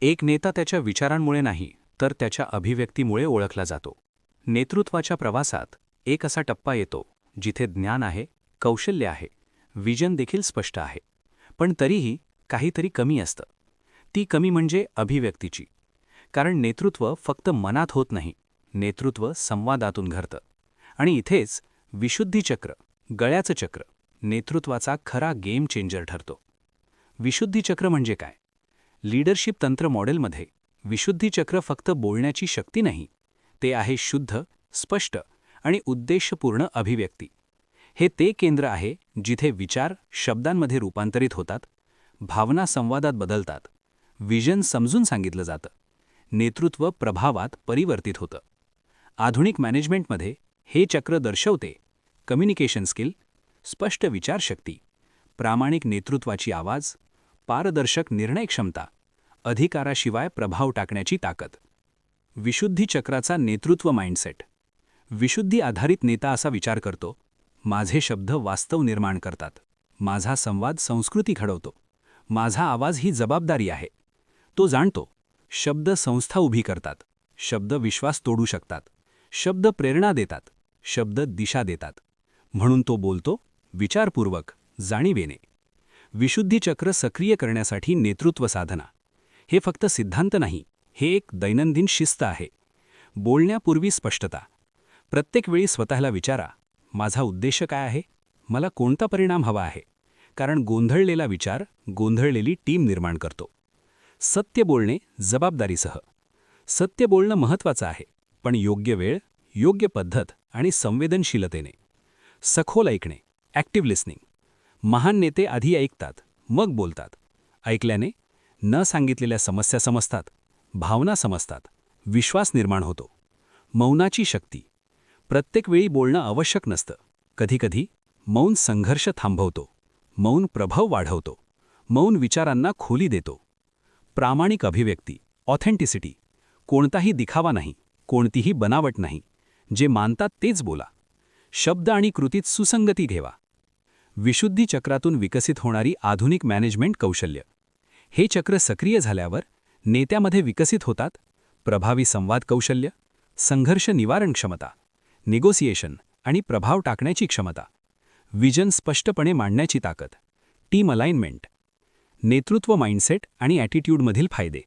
एक नेता त्याच्या विचारांमुळे नाही तर त्याच्या अभिव्यक्तीमुळे ओळखला जातो. नेतृत्वाच्या प्रवासात एक असा टप्पा येतो जिथे ज्ञान आहे, कौशल्य आहे, विजन देखील स्पष्ट आहे, पण तरीही काहीतरी कमी असतं. ती कमी म्हणजे अभिव्यक्तीची. कारण नेतृत्व फक्त मनात होत नाही, नेतृत्व संवादातून घडतं. आणि इथेच विशुद्धीचक्र, गळ्याचं चक्र, नेतृत्वाचा खरा गेम चेंजर ठरतो. विशुद्धीचक्र म्हणजे काय? लीडरशिप तंत्र मॉडेलमध्ये विशुद्धीचक्र फक्त बोलण्याची शक्ती नाही, ते आहे शुद्ध, स्पष्ट आणि उद्देशपूर्ण अभिव्यक्ती. हे ते केंद्र आहे जिथे विचार शब्दांमध्ये रूपांतरित होतात, भावना संवादात बदलतात, विजन समजून सांगितलं जातं, नेतृत्व प्रभावात परिवर्तित होतं. आधुनिक मॅनेजमेंटमध्ये हे चक्र दर्शवते कम्युनिकेशन स्किल, स्पष्ट विचारशक्ती, प्रामाणिक नेतृत्वाची आवाज, पारदर्शक निर्णय क्षमता, अधिकाराशिवाय प्रभाव टाकण्याची ताकद. विशुद्धी चक्राचा नेतृत्व माइंडसेट. विशुद्धी आधारित नेता असा विचार करतो, माझे शब्द वास्तव निर्माण करतात, माझा संवाद संस्कृती घडवतो, माझा आवाज ही जबाबदारी आहे. तो जाणतो शब्द संस्था उभी करतात, शब्द विश्वास तोडू शकतात, शब्द प्रेरणा देतात, शब्द दिशा देतात. म्हणून तो बोलतो विचारपूर्वक, जाणीवेने. विशुद्धी चक्र सक्रिय करण्यासाठी नेतृत्व साधना. हे फक्त सिद्धांत नाही, हे एक दैनंदिन शिस्त आहे. बोलण्यापूर्वी स्पष्टता. प्रत्येक वेळी स्वतःला विचारा, माझा उद्देश काय आहे, मला कोणता परिणाम हवा आहे. कारण गोंधळलेला विचार गोंधळलेली टीम निर्माण करतो. सत्य बोलणे जबाबदारीसह. सत्य बोलणं महत्त्वाचं आहे, पण योग्य वेळ, योग्य पद्धत आणि संवेदनशीलतेने. सखोल ऐकणे, ॲक्टिव्ह लिसनिंग. महान नेते आधी ऐकतात, मग बोलतात. ऐकल्याने न सांगितलेल्या समस्या समजतात, भावना समजतात, विश्वास निर्माण होतो. मौनाची शक्ती. प्रत्येक वेळी बोलणं आवश्यक नसतं. कधीकधी मौन संघर्ष थांबवतो, मौन प्रभाव वाढवतो, मौन विचारांना खोली देतो. प्रामाणिक अभिव्यक्ती, ऑथेंटिसिटी. कोणताही दिखावा नाही, कोणतीही बनावट नाही. जे मानतात तेच बोला. शब्द आणि कृतीत सुसंगती ठेवा. विशुद्धी चक्रातून विकसित होणारी आधुनिक मॅनेजमेंट कौशल्य. हे चक्र सक्रिय झाल्यावर नेत्यामध्ये विकसित होतात प्रभावी संवाद कौशल्य, संघर्ष निवारण क्षमता, निगोसिएशन आणि प्रभाव टाकण्याची क्षमता, विजन स्पष्टपणे मांडण्याची ताकद, टीम अलाइनमेंट. नेतृत्व माइंडसेट आणि ॲटिट्यूडमधील फायदे.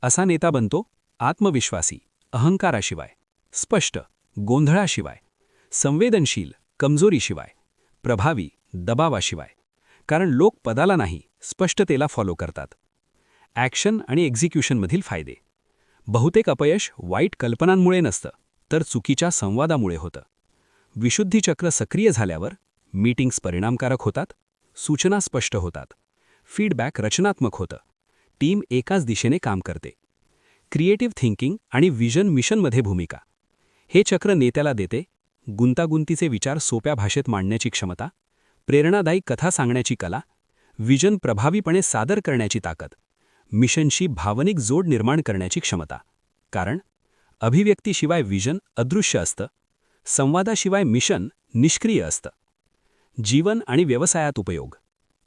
असा नेता बनतो आत्मविश्वासी, अहंकाराशिवाय, स्पष्ट, गोंधळाशिवाय, संवेदनशील, कमजोरीशिवाय, प्रभावी, दबावाशिवाय. कारण लोक पदाला नाही, स्पष्टतेला फॉलो करतात. ॲक्शन आणि एक्झिक्युशनमधील फायदे. बहुतेक अपयश वाईट कल्पनांमुळे नसतं, तर चुकीच्या संवादामुळे होतं. विशुद्धीचक्र सक्रिय झाल्यावर मीटिंग्स परिणामकारक होतात, सूचना स्पष्ट होतात, फीडबॅक रचनात्मक होतं, टीम एकाच दिशेने काम करते. क्रिएटिव्ह थिंकिंग आणि विजन मिशनमध्ये भूमिका. हे चक्र नेत्याला देते गुंतागुंतीचे विचार सोप्या भाषेत मांडण्याची क्षमता, प्रेरणादायी कथा सांगण्याची कला, विजन प्रभावीपणे सादर करण्याची ताकद, मिशनशी भावनिक जोड निर्माण करण्याची क्षमता. कारण अभिव्यक्तीशिवाय विजन अदृश्य असतं, संवादाशिवाय मिशन निष्क्रिय असतं. जीवन आणि व्यवसायात उपयोग.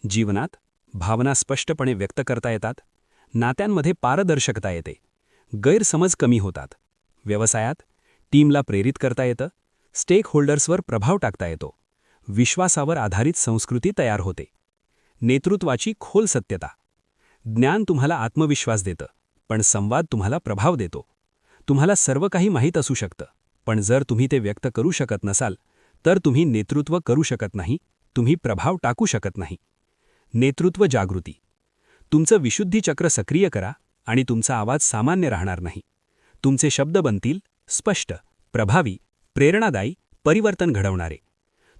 जीवनात भावना स्पष्टपणे व्यक्त करता येतात, नात्यांमध्ये पारदर्शकता येते, गैरसमज कमी होतात. व्यवसायात टीमला प्रेरित करता येतं, स्टेक होल्डर्सवर प्रभाव टाकता येतो, विश्वासावर आधारित संस्कृती तयार होते. नेतृत्वाची खोल सत्यता. ज्ञान तुम्हाला आत्मविश्वास देतं, पण संवाद तुम्हाला प्रभाव देतो. तुम्हाला सर्व काही माहीत असू शकतं, पण जर तुम्ही ते व्यक्त करू शकत नसाल तर तुम्ही नेतृत्व करू शकत नाही, तुम्ही प्रभाव टाकू शकत नाही. नेतृत्व जागृती. तुमचं विशुद्धी चक्र सक्रिय करा आणि तुमचा आवाज सामान्य राहणार नाही. तुमचे शब्द बनतील स्पष्ट, प्रभावी, प्रेरणादायी, परिवर्तन घडवणारे.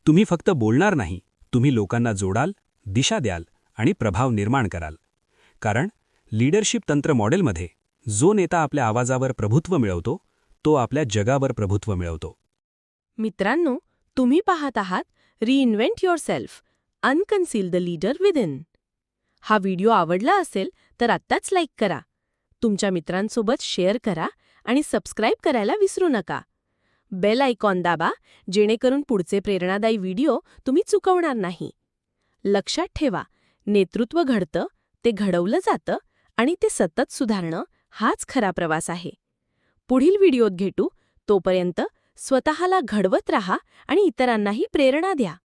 तुम्ही फक्त बोलणार नाही, तुम्ही लोकांना जोडाल, दिशा द्याल आणि प्रभाव निर्माण कराल. कारण लीडरशिप तंत्र मॉडेलमध्ये जो नेता आपल्या आवाजावर प्रभुत्व मिळवतो, तो आपल्या जगावर प्रभुत्व मिळवतो. मित्रांनो, तुम्ही पाहत आहात reinvent yourself, unconceal the leader within. हा व्हिडिओ आवडला असेल तर आत्ताच लाईक करा, तुमच्या मित्रांसोबत शेअर करा आणि सबस्क्राईब करायला विसरू नका. बेल आयकॉन दाबा, जेणेकरून पुढचे प्रेरणादायी व्हिडिओ तुम्ही चुकवणार नाही. लक्षात ठेवा, नेतृत्व घडतं, ते घडवलं जातं आणि ते सतत सुधारणं हाच खरा प्रवास आहे. पुढील व्हिडिओत भेटू. तोपर्यंत स्वतःला घडवत राहा आणि इतरांनाही प्रेरणा द्या.